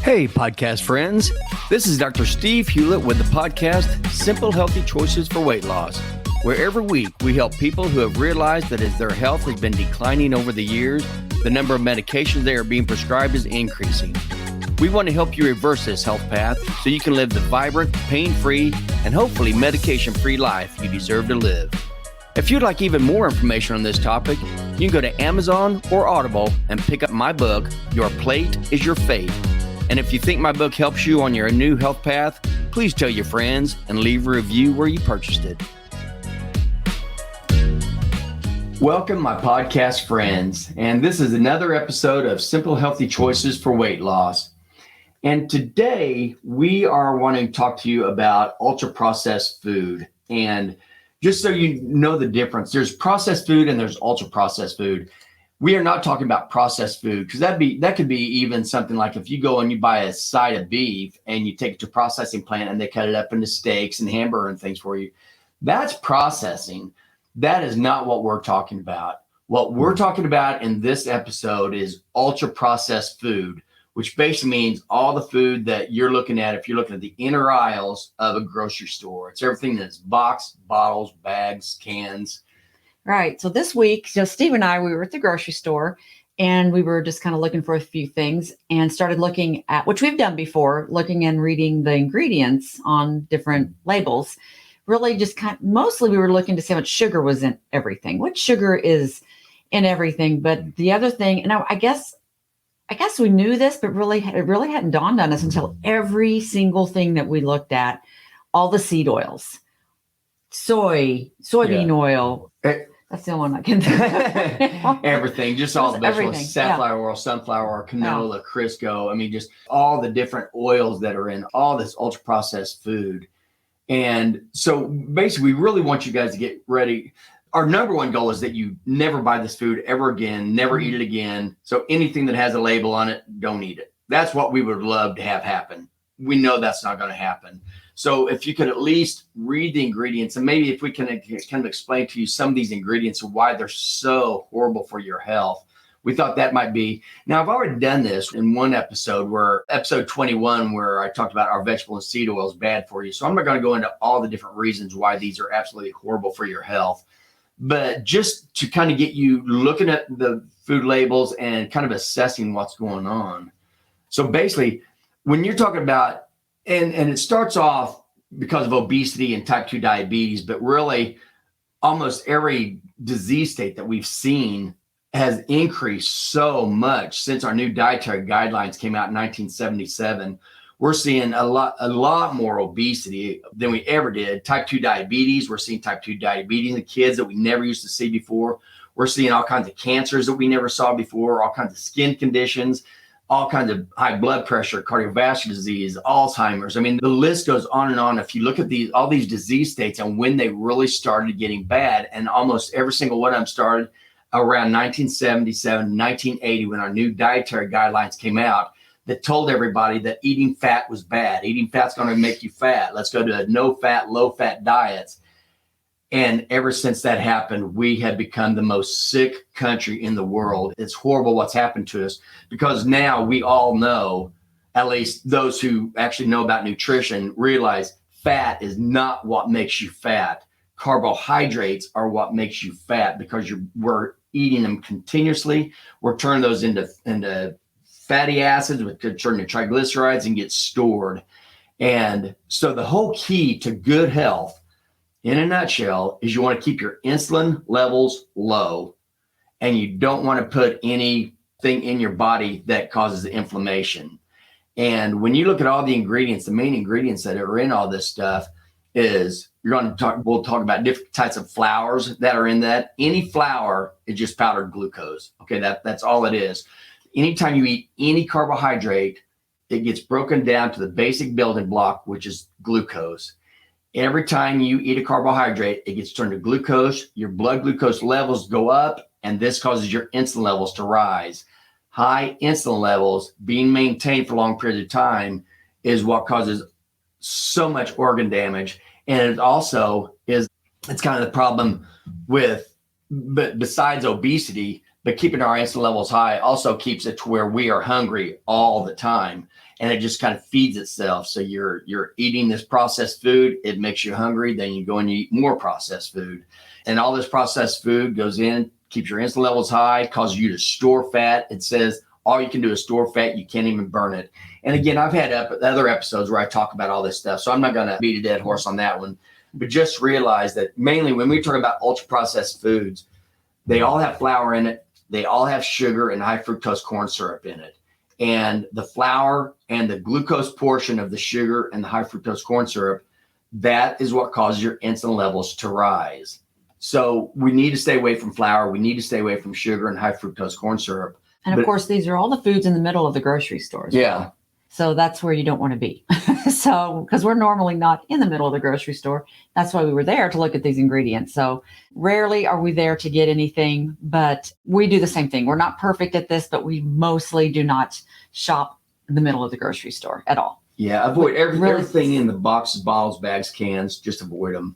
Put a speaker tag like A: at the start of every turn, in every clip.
A: Hey, podcast friends. This is Dr. Steve Hewlett with the podcast Simple Healthy Choices for Weight Loss, where every week we help people who have realized that as their health has been declining over the years, the number of medications they are being prescribed is increasing. We want to help you reverse this health path so you can live the vibrant, pain-free, and hopefully medication-free life you deserve to live. If you'd like even more information on this topic, you can go to Amazon or Audible and pick up my book, Your Plate is Your Fate. And if you think my book helps you on your new health path, please tell your friends and leave a review where you purchased it. Welcome, my podcast friends. And this is another episode of Simple Healthy Choices for Weight Loss. And today we are wanting to talk to you about ultra-processed food. And just so you know the difference, there's processed food and there's ultra-processed food. We are not talking about processed food because that could be even something like if you go and you buy a side of beef and you take it to a processing plant and they cut it up into steaks and hamburger and things for you. That's processing. That is not what we're talking about. What we're talking about in this episode is ultra-processed food, which basically means all the food that you're looking at if you're looking at the inner aisles of a grocery store. It's everything that's boxed, bottles, bags, cans.
B: Right. So this week, Steve and I, we were at the grocery store and we were just kind of looking for a few things and started looking at, which we've done before, looking and reading the ingredients on different labels. Really just mostly we were looking to see how much sugar was in everything, what sugar is in everything. But the other thing, and I guess we knew this, but it really hadn't dawned on us until every single thing that we looked at, all the seed oils, soybean oil. That's the only one I can think of.
A: Everything, just all the vegetables, safflower oil, sunflower oil, canola, Crisco. I mean, just all the different oils that are in all this ultra processed food. And so basically, we really want you guys to get ready. Our number one goal is that you never buy this food ever again, never eat it again. So anything that has a label on it, don't eat it. That's what we would love to have happen. We know that's not going to happen. So if you could at least read the ingredients and maybe if we can kind of explain to you some of these ingredients and why they're so horrible for your health, we thought that might be. Now, I've already done this in one episode, episode 21, where I talked about our vegetable and seed oil is bad for you. So I'm not going to go into all the different reasons why these are absolutely horrible for your health. But just to kind of get you looking at the food labels and kind of assessing what's going on. So basically, when you're talking about, and it starts off because of obesity and type 2 diabetes, but really almost every disease state that we've seen has increased so much since our new dietary guidelines came out in 1977. We're seeing a lot more obesity than we ever did. Type 2 diabetes, we're seeing type 2 diabetes in kids that we never used to see before. We're seeing all kinds of cancers that we never saw before, all kinds of skin conditions, all kinds of high blood pressure, cardiovascular disease, Alzheimer's. I mean, the list goes on and on. If you look at all these disease states and when they really started getting bad, and almost every single one of them started around 1977, 1980, when our new dietary guidelines came out that told everybody that eating fat was bad. Eating fat's going to make you fat. Let's go to no fat, low fat diets. And ever since that happened, we have become the most sick country in the world. It's horrible what's happened to us because now we all know, at least those who actually know about nutrition, realize fat is not what makes you fat. Carbohydrates are what makes you fat because we're eating them continuously. We're turning those into fatty acids, which could turn into triglycerides and get stored. And so the whole key to good health, in a nutshell, is you want to keep your insulin levels low and you don't want to put anything in your body that causes inflammation. And when you look at all the ingredients, the main ingredients that are in all this stuff is we'll talk about different types of flours that are in that. Any flour is just powdered glucose. Okay, that's all it is. Anytime you eat any carbohydrate, it gets broken down to the basic building block, which is glucose. Every time you eat a carbohydrate, it gets turned to glucose. Your blood glucose levels go up, and this causes your insulin levels to rise. High insulin levels being maintained for long periods of time is what causes so much organ damage. And it also it's kind of the problem with, but besides obesity, But keeping our insulin levels high also keeps it to where we are hungry all the time. And it just kind of feeds itself. So you're eating this processed food, it makes you hungry, then you go and you eat more processed food. And all this processed food goes in, keeps your insulin levels high, causes you to store fat. It says all you can do is store fat, you can't even burn it. And again, I've had other episodes where I talk about all this stuff, so I'm not going to beat a dead horse on that one. But just realize that mainly when we talk about ultra-processed foods, they all have flour in it, they all have sugar and high fructose corn syrup in it. And the flour and the glucose portion of the sugar and the high fructose corn syrup, that is what causes your insulin levels to rise. So we need to stay away from flour. We need to stay away from sugar and high fructose corn syrup.
B: And of course, these are all the foods in the middle of the grocery stores.
A: Yeah.
B: So that's where you don't want to be. So, because we're normally not in the middle of the grocery store. That's why we were there to look at these ingredients. So rarely are we there to get anything, but we do the same thing. We're not perfect at this, but we mostly do not shop in the middle of the grocery store at all.
A: Yeah, avoid everything in the boxes, bottles, bags, cans, just avoid them.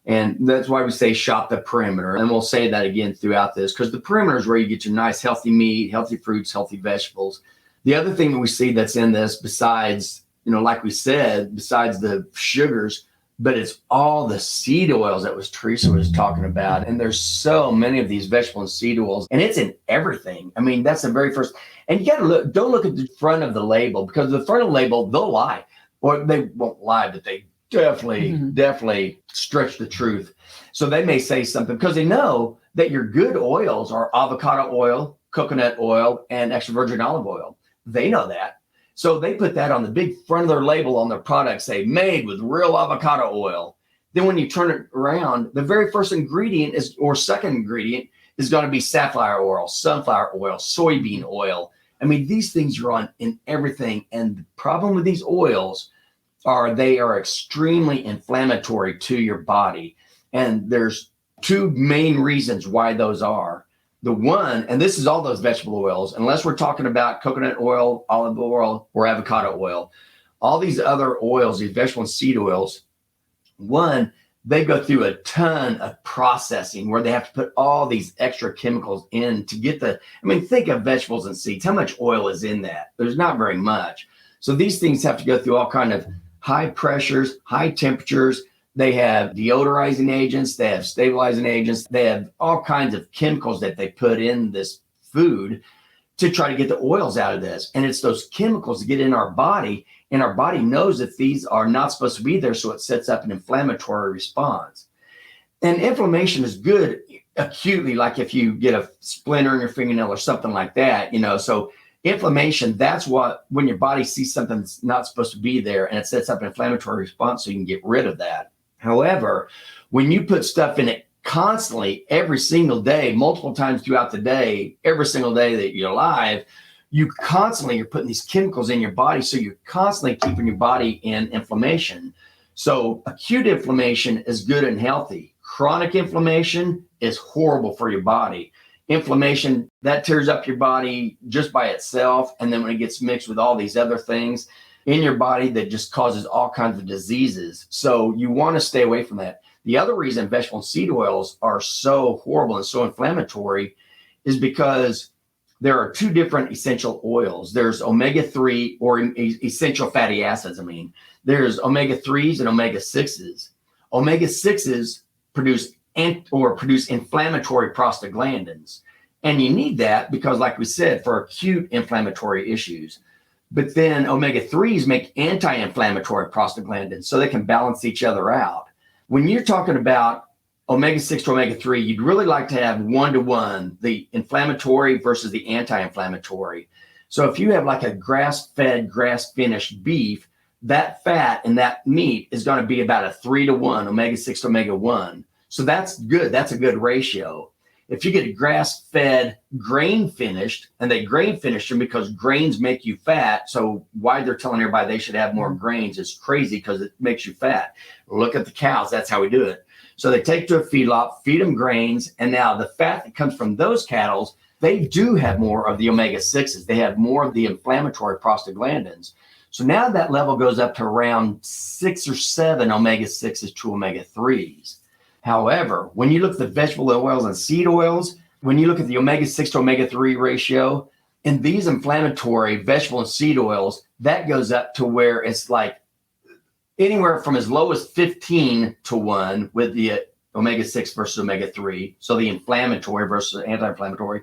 A: And that's why we say shop the perimeter. And we'll say that again throughout this, because the perimeter is where you get your nice healthy meat, healthy fruits, healthy vegetables. The other thing that we see that's in this, besides, like we said, besides the sugars, but it's all the seed oils that Theresa was talking about. And there's so many of these vegetable and seed oils, and it's in everything. I mean, that's the very first. And you got to don't look at the front of the label, because the front of the label, they'll lie. Or they won't lie, but they definitely stretch the truth. So they may say something because they know that your good oils are avocado oil, coconut oil, and extra virgin olive oil. They know that. So they put that on the big front of their label on their product, say made with real avocado oil. Then when you turn it around, the very first ingredient second ingredient is going to be safflower oil, sunflower oil, soybean oil. I mean, these things are on in everything. And the problem with these oils they are extremely inflammatory to your body. And there's two main reasons why those are. The one, and this is all those vegetable oils, unless we're talking about coconut oil, olive oil, or avocado oil, all these other oils, these vegetable and seed oils, one, they go through a ton of processing where they have to put all these extra chemicals in to get think of vegetables and seeds. How much oil is in that? There's not very much. So these things have to go through all kind of high pressures, high temperatures. They have deodorizing agents, they have stabilizing agents, they have all kinds of chemicals that they put in this food to try to get the oils out of this. And it's those chemicals that get in our body, and our body knows that these are not supposed to be there, so it sets up an inflammatory response. And inflammation is good acutely, like if you get a splinter in your fingernail or something like that, so inflammation, that's when your body sees something that's not supposed to be there, and it sets up an inflammatory response so you can get rid of that. However, when you put stuff in it constantly, every single day, multiple times throughout the day, every single day that you're alive, you're putting these chemicals in your body. So you're constantly keeping your body in inflammation. So acute inflammation is good and healthy. Chronic inflammation is horrible for your body. Inflammation, that tears up your body just by itself. And then when it gets mixed with all these other things in your body, that just causes all kinds of diseases. So you want to stay away from that. The other reason vegetable and seed oils are so horrible and so inflammatory is because there are two different essential oils. There's omega-3 or essential fatty acids. There's omega-3s and omega-6s. Omega-6s produce inflammatory prostaglandins. And you need that because, like we said, for acute inflammatory issues. But then omega-3s make anti-inflammatory prostaglandins, so they can balance each other out. When you're talking about omega-6 to omega-3, you'd really like to have 1-to-1, the inflammatory versus the anti-inflammatory. So if you have like a grass-fed, grass-finished beef, that fat in that meat is going to be about a 3-to-1, omega-6 to omega-1. So that's good. That's a good ratio. If you get a grass-fed, grain-finished, and they grain-finish them because grains make you fat, so why they're telling everybody they should have more grains is crazy because it makes you fat. Look at the cows. That's how we do it. So they take to a feedlot, feed them grains, and now the fat that comes from those cattle, they do have more of the omega-6s. They have more of the inflammatory prostaglandins. So now that level goes up to around 6 or 7 omega-6s to omega-3s. However, when you look at the vegetable oils and seed oils, when you look at the omega-6 to omega-3 ratio, in these inflammatory vegetable and seed oils, that goes up to where it's like anywhere from as low as 15 to 1 with the omega-6 versus omega-3. So the inflammatory versus anti-inflammatory,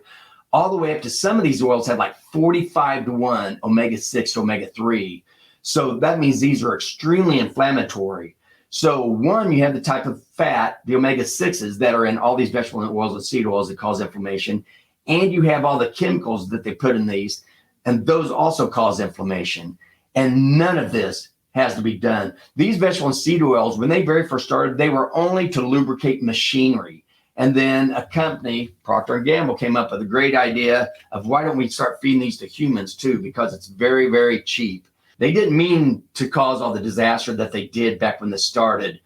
A: all the way up to some of these oils have like 45 to 1 omega-6 to omega-3. So that means these are extremely inflammatory. So one, you have the type of fat, the omega-6s that are in all these vegetable oils and seed oils that cause inflammation. And you have all the chemicals that they put in these, and those also cause inflammation. And none of this has to be done. These vegetable and seed oils, when they very first started, they were only to lubricate machinery. And then a company, Procter & Gamble, came up with a great idea of why don't we start feeding these to humans too, because it's very, very cheap. They didn't mean to cause all the disaster that they did back when this started,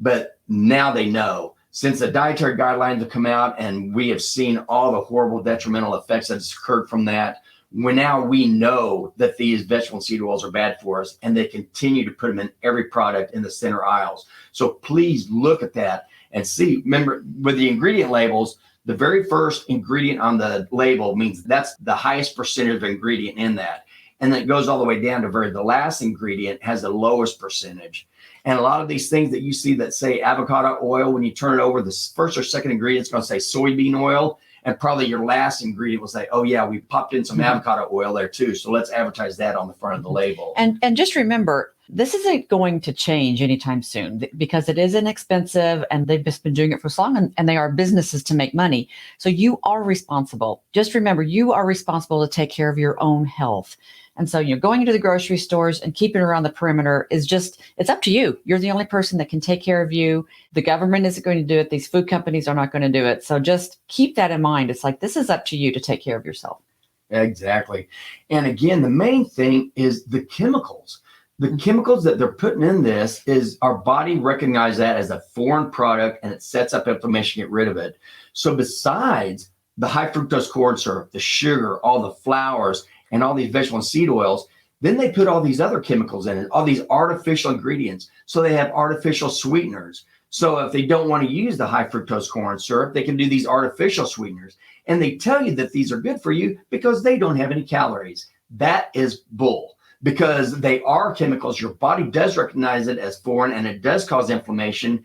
A: but now they know. Since the dietary guidelines have come out and we have seen all the horrible detrimental effects that has occurred from that, now we know that these vegetable and seed oils are bad for us, and they continue to put them in every product in the center aisles. So please look at that and see. Remember, with the ingredient labels, the very first ingredient on the label means that's the highest percentage of ingredient in that. And then it goes all the way down to the last ingredient has the lowest percentage. And a lot of these things that you see that say avocado oil, when you turn it over, the first or second ingredient is going to say soybean oil. And probably your last ingredient will say, oh, yeah, we popped in some avocado oil there, too. So let's advertise that on the front of the label.
B: And just remember, this isn't going to change anytime soon because it is inexpensive and they've just been doing it for so long and they are businesses to make money. So you are responsible. Just remember, you are responsible to take care of your own health. And so, going into the grocery stores and keeping it around the perimeter is just, it's up to you. You're the only person that can take care of you. The government isn't going to do it. These food companies are not going to do it. So just keep that in mind. It's like, this is up to you to take care of yourself.
A: Exactly. And again, the main thing is the chemicals. The chemicals that they're putting in this is our body recognizes that as a foreign product and it sets up inflammation to get rid of it. So besides the high fructose corn syrup, the sugar, all the flours, and all these vegetable and seed oils, then they put all these other chemicals in it, all these artificial ingredients. So they have artificial sweeteners. So if they don't want to use the high fructose corn syrup, they can do these artificial sweeteners. And they tell you that these are good for you because they don't have any calories. That is bull, because they are chemicals. Your body does recognize it as foreign and it does cause inflammation.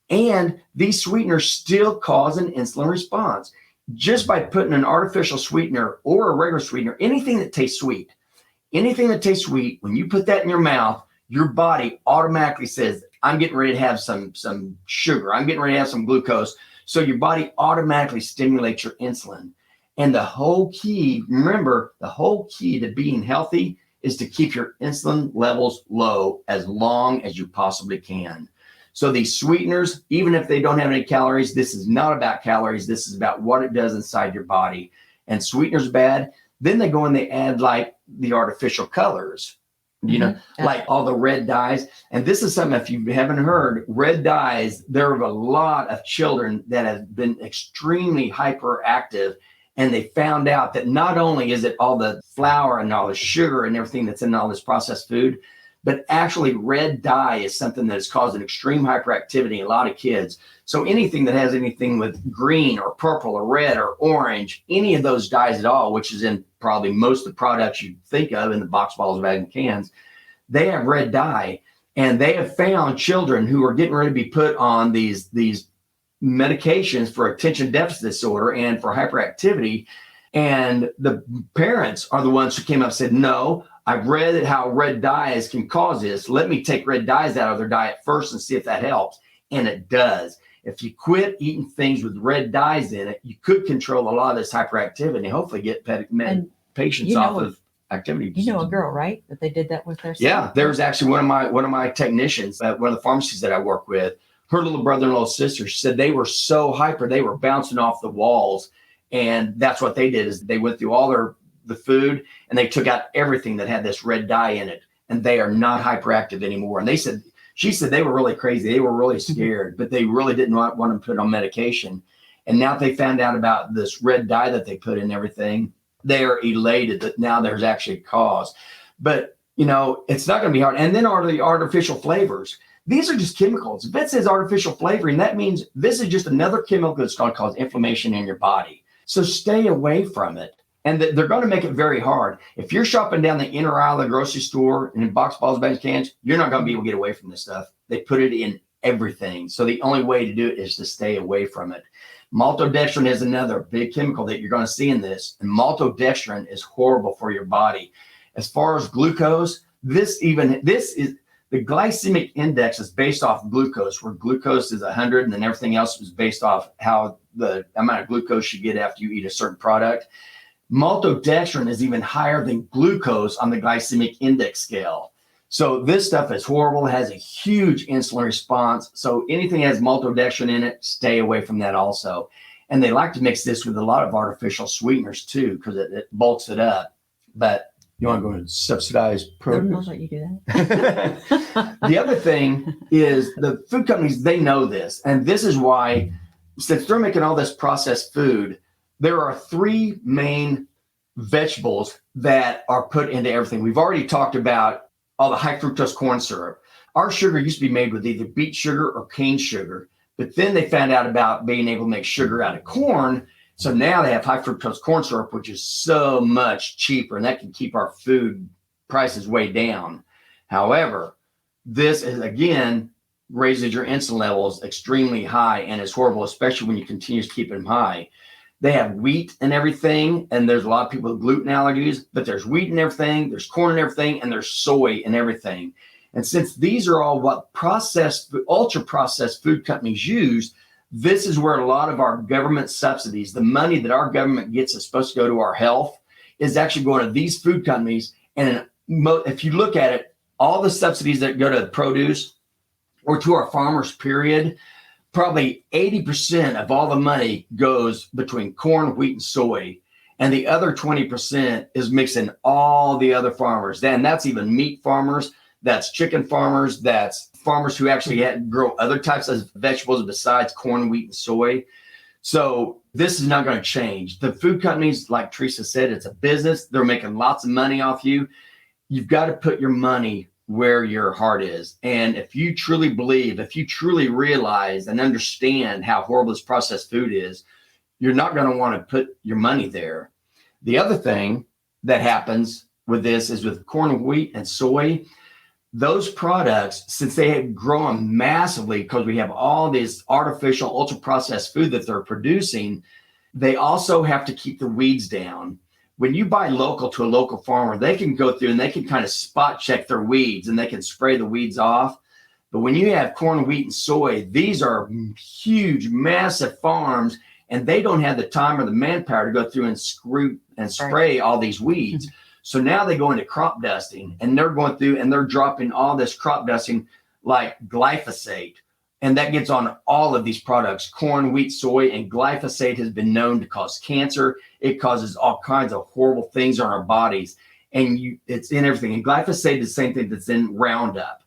A: And these sweeteners still cause an insulin response. Just by putting an artificial sweetener or a regular sweetener, anything that tastes sweet, when you put that in your mouth, your body automatically says, I'm getting ready to have some sugar. I'm getting ready to have some glucose. So your body automatically stimulates your insulin. And the whole key, remember, the whole key to being healthy is to keep your insulin levels low as long as you possibly can. So these sweeteners, even if they don't have any calories, this is not about calories. This is about what it does inside your body. And sweeteners bad. Then they go and they add like the artificial colors, like all the red dyes. And this is something, if you haven't heard, red dyes, there are a lot of children that have been extremely hyperactive. And they found out that not only is it all the flour and all the sugar and everything that's in all this processed food, but actually red dye is something that is causing extreme hyperactivity in a lot of kids. So anything that has anything with green or purple or red or orange, any of those dyes at all, which is in probably most of the products you think of in the box, bottles, bags, and cans, they have red dye. And they have found children who are getting ready to be put on these medications for attention deficit disorder and for hyperactivity. And the parents are the ones who came up and said, no, I've read how red dyes can cause this. Let me take red dyes out of their diet first and see if that helps. And it does. If you quit eating things with red dyes in it, you could control a lot of this hyperactivity and hopefully get patients off of activity.
B: You know a girl, right? That they did that with their son?
A: Yeah, there was actually one of my technicians at one of the pharmacies that I work with. Her little brother and little sister, she said they were so hyper, they were bouncing off the walls. And that's what they did, is they went through all the food and they took out everything that had this red dye in it, and they are not hyperactive anymore. And she said they were really crazy. They were really scared, but they really didn't want them put on medication. And now they found out about this red dye that they put in everything. They are elated that now there's actually a cause. But, it's not going to be hard. And then are the artificial flavors. These are just chemicals. If it says artificial flavoring, that means this is just another chemical that's going to cause inflammation in your body. So stay away from it. And they're going to make it very hard. If you're shopping down the inner aisle of the grocery store and in box balls, bags, cans, you're not going to be able to get away from this stuff. They put it in everything. So the only way to do it is to stay away from it. Maltodextrin is another big chemical that you're going to see in this. And maltodextrin is horrible for your body. As far as glucose, this is the glycemic index is based off glucose, where glucose is 100 and then everything else is based off how the amount of glucose you get after you eat a certain product. Maltodextrin is even higher than glucose on the glycemic index scale. So this stuff is horrible. It has a huge insulin response. So anything that has maltodextrin in it, stay away from that also. And they like to mix this with a lot of artificial sweeteners too, because it bulks it up. But you want to go and subsidize produce?
B: I'll let you do that.
A: The other thing is the food companies, they know this. And this is why, since they're making all this processed food, there are 3 main vegetables that are put into everything. We've already talked about all the high fructose corn syrup. Our sugar used to be made with either beet sugar or cane sugar, but then they found out about being able to make sugar out of corn. So now they have high fructose corn syrup, which is so much cheaper, and that can keep our food prices way down. However, this is, again, raises your insulin levels extremely high and is horrible, especially when you continue to keep them high. They have wheat and everything, and there's a lot of people with gluten allergies, but there's wheat and everything, there's corn and everything, and there's soy and everything. And since these are all what ultra-processed food companies use, this is where a lot of our government subsidies, the money that our government gets is supposed to go to our health, is actually going to these food companies. And if you look at it, all the subsidies that go to produce or to our farmers, period, probably 80% of all the money goes between corn, wheat, and soy. And the other 20% is mixing all the other farmers. And that's even meat farmers, that's chicken farmers, that's farmers who actually grow other types of vegetables besides corn, wheat, and soy. So this is not going to change. The food companies, like Theresa said, it's a business. They're making lots of money off you. You've got to put your money where your heart is. And if you truly believe, if you truly realize and understand how horrible this processed food is, you're not going to want to put your money there. The other thing that happens with this is with corn, wheat, and soy, those products, since they have grown massively because we have all this artificial ultra processed food that they're producing, they also have to keep the weeds down. When you buy local to a local farmer, they can go through and they can kind of spot check their weeds and they can spray the weeds off. But when you have corn, wheat, and soy, these are huge, massive farms, and they don't have the time or the manpower to go through and spray all these weeds. So now they go into crop dusting, and they're going through and they're dropping all this crop dusting like glyphosate. And that gets on all of these products, corn, wheat, soy, and glyphosate has been known to cause cancer. It causes all kinds of horrible things on our bodies. And it's in everything. And glyphosate is the same thing that's in Roundup.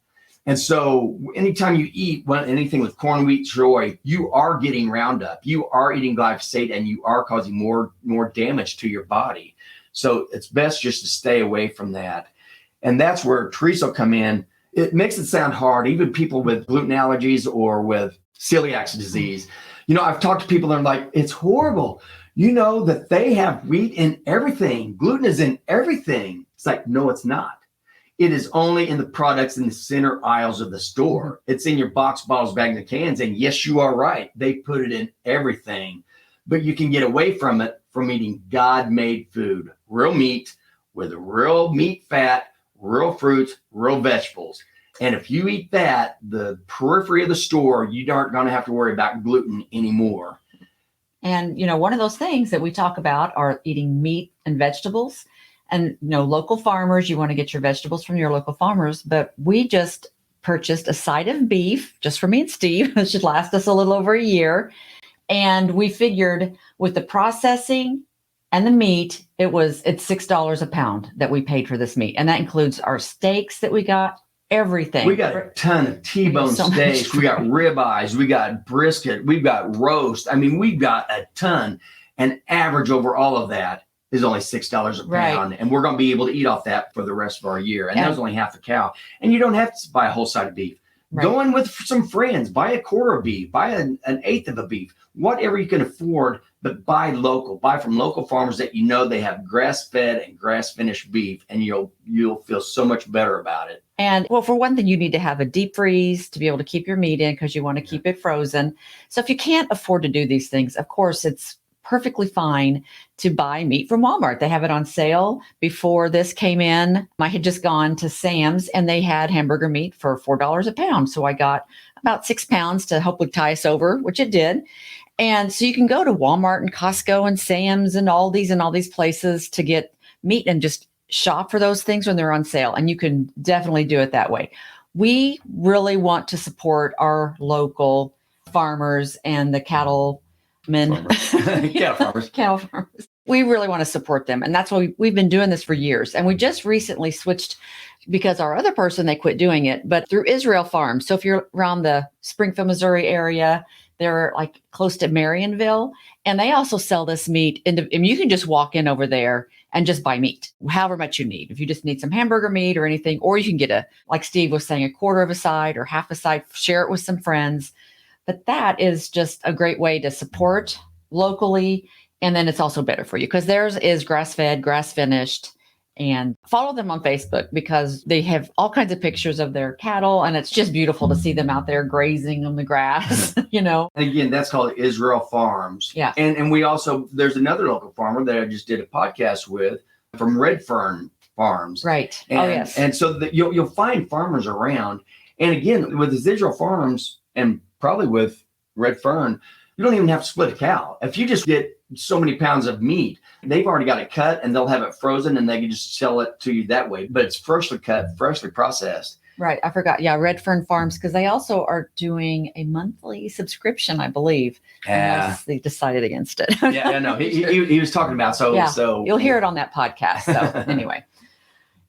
A: And so anytime you eat anything with corn, wheat, soy, you are getting Roundup. You are eating glyphosate, and you are causing more damage to your body. So it's best just to stay away from that. And that's where Theresa will come in. It makes it sound hard, even people with gluten allergies or with celiac disease. You know, I've talked to people that are like, it's horrible. You know that they have wheat in everything. Gluten is in everything. It's like, no, it's not. It is only in the products in the center aisles of the store. It's in your box, bottles, bags, and cans. And yes, you are right. They put it in everything. But you can get away from it from eating God-made food, real meat with real meat fat, real fruits, real vegetables. And if you eat that, the periphery of the store, you aren't going to have to worry about gluten anymore.
B: And, you know, one of those things that we talk about are eating meat and vegetables. And, you know, local farmers, you want to get your vegetables from your local farmers. But we just purchased a side of beef just for me and Steve. It should last us a little over a year. And we figured with the processing and the meat, it's $6 a pound that we paid for this meat. And that includes our steaks that we got, everything.
A: We got a ton of T-bone steaks. We got ribeyes. We got brisket. We've got roast. I mean, we've got a ton. And average over all of that is only $6 a pound.
B: Right.
A: And we're going to be able to eat off that for the rest of our year. And that was only half a cow. And you don't have to buy a whole side of beef.
B: Right.
A: Go in with some friends, buy a quarter of beef, buy an eighth of a beef, whatever you can afford, but buy local, buy from local farmers that they have grass-fed and grass-finished beef, and you'll feel so much better about it.
B: And well, for one thing, you need to have a deep freeze to be able to keep your meat in because you want to keep it frozen. So if you can't afford to do these things, of course, it's perfectly fine to buy meat from Walmart. They have it on sale. Before this came in, I had just gone to Sam's and they had hamburger meat for $4 a pound. So I got about 6 pounds to hopefully tie us over, which it did. And so you can go to Walmart and Costco and Sam's and all these places to get meat and just shop for those things when they're on sale. And you can definitely do it that way. We really want to support our local farmers and the cattle farmers. We really want to support them. And that's why we've been doing this for years. And we just recently switched because our other person, they quit doing it, but through Israel Farms. So if you're around the Springfield, Missouri area, they're like close to Marionville. And they also sell this meat. And you can just walk in over there and just buy meat, however much you need. If you just need some hamburger meat or anything, or you can get like Steve was saying, a quarter of a side or half a side, share it with some friends. But that is just a great way to support locally. And then it's also better for you because theirs is grass-fed, grass-finished. And follow them on Facebook because they have all kinds of pictures of their cattle. And it's just beautiful to see them out there grazing on the grass, And
A: again, that's called Israel Farms.
B: Yeah.
A: And we also, there's another local farmer that I just did a podcast with from Redfern Farms.
B: Right.
A: And,
B: yes.
A: And so you'll find farmers around. And again, with the Israel Farms and probably with Redfern, you don't even have to split a cow. If you just get so many pounds of meat, they've already got it cut and they'll have it frozen and they can just sell it to you that way. But it's freshly cut, freshly processed.
B: Right. I forgot. Yeah. Redfern Farms, because they also are doing a monthly subscription, I believe.
A: Yeah.
B: They decided against it.
A: Yeah, no, he was talking about so
B: you'll hear it on that podcast. So anyway.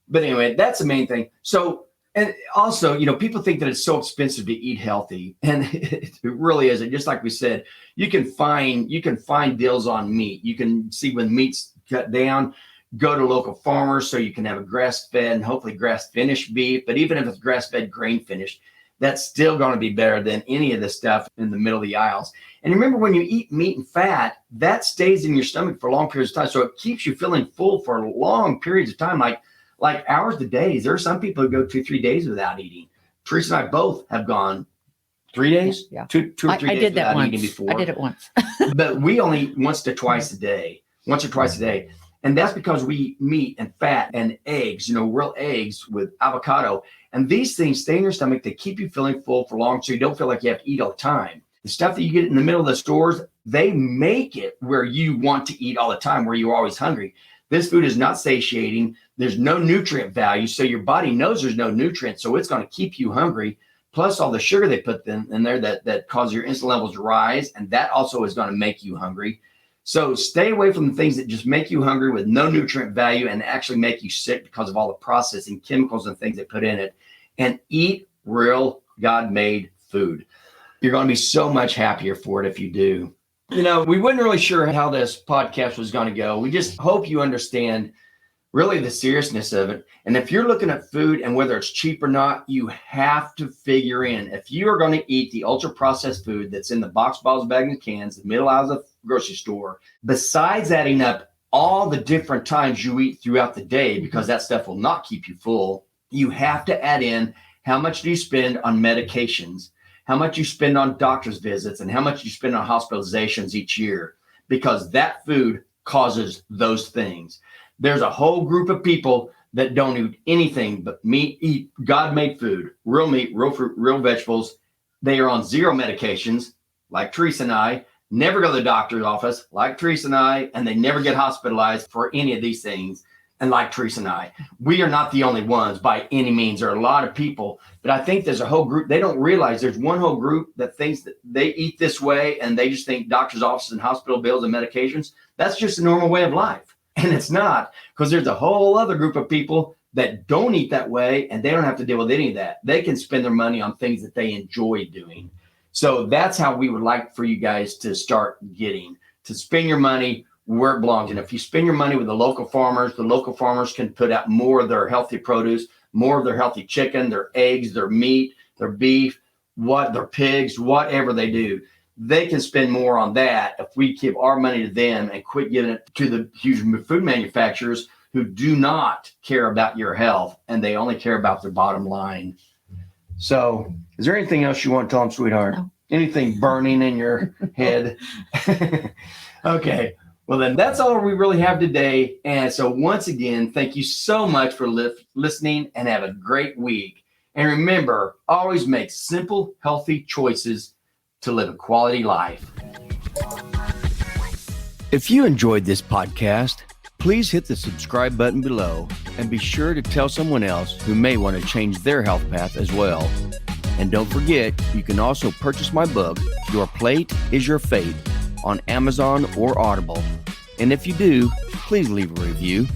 A: But anyway, that's the main thing. So, and also, people think that it's so expensive to eat healthy, and it really isn't. Just like we said, you can find deals on meat. You can see when meat's cut down. Go to local farmers so you can have a grass-fed and hopefully grass-finished beef. But even if it's grass-fed, grain-finished, that's still going to be better than any of the stuff in the middle of the aisles. And remember, when you eat meat and fat, that stays in your stomach for long periods of time, so it keeps you feeling full for long periods of time, like hours to days. There are some people who go 2-3 days without eating. Theresa and I both have gone 3 days,
B: yeah.
A: two or 3 days without eating before.
B: I did it once.
A: But we only once or twice a day. And that's because we eat meat and fat and eggs, real eggs with avocado. And these things stay in your stomach. They keep you feeling full for long, so you don't feel like you have to eat all the time. The stuff that you get in the middle of the stores, they make it where you want to eat all the time, where you're always hungry. This food is not satiating. There's no nutrient value. So your body knows there's no nutrients. So it's going to keep you hungry. Plus all the sugar they put in there that cause your insulin levels to rise. And that also is going to make you hungry. So stay away from the things that just make you hungry with no nutrient value and actually make you sick because of all the processing chemicals and things they put in it. And eat real God-made food. You're going to be so much happier for it if you do. We weren't really sure how this podcast was going to go. We just hope you understand really the seriousness of it. And if you're looking at food and whether it's cheap or not, you have to figure in, if you are going to eat the ultra processed food that's in the box, bottles, bags, and cans, the middle aisles of the grocery store, besides adding up all the different times you eat throughout the day, because that stuff will not keep you full, you have to add in how much do you spend on medications, how much you spend on doctor's visits, and how much you spend on hospitalizations each year, because that food causes those things. There's a whole group of people that don't eat anything but eat God-made food, real meat, real fruit, real vegetables. They are on zero medications, like Theresa and I, never go to the doctor's office, like Theresa and I, and they never get hospitalized for any of these things. And like Theresa and I, we are not the only ones by any means. There are a lot of people, but I think there's a whole group. They don't realize there's one whole group that thinks that they eat this way and they just think doctor's offices and hospital bills and medications, that's just a normal way of life. And it's not, because there's a whole other group of people that don't eat that way and they don't have to deal with any of that. They can spend their money on things that they enjoy doing. So that's how we would like for you guys to start getting, to spend your money where it belongs. And if you spend your money with the local farmers can put out more of their healthy produce, more of their healthy chicken, their eggs, their meat, their beef, their pigs, whatever they do. They can spend more on that if we give our money to them and quit giving it to the huge food manufacturers who do not care about your health and they only care about their bottom line. So is there anything else you want to tell them, sweetheart?
B: No.
A: Anything burning in your head? Okay. Well, then that's all we really have today. And so once again, thank you so much for listening and have a great week. And remember, always make simple, healthy choices to live a quality life. If you enjoyed this podcast, please hit the subscribe button below and be sure to tell someone else who may want to change their health path as well. And don't forget, you can also purchase my book, Your Plate is Your Fate, on Amazon or Audible. And if you do, please leave a review.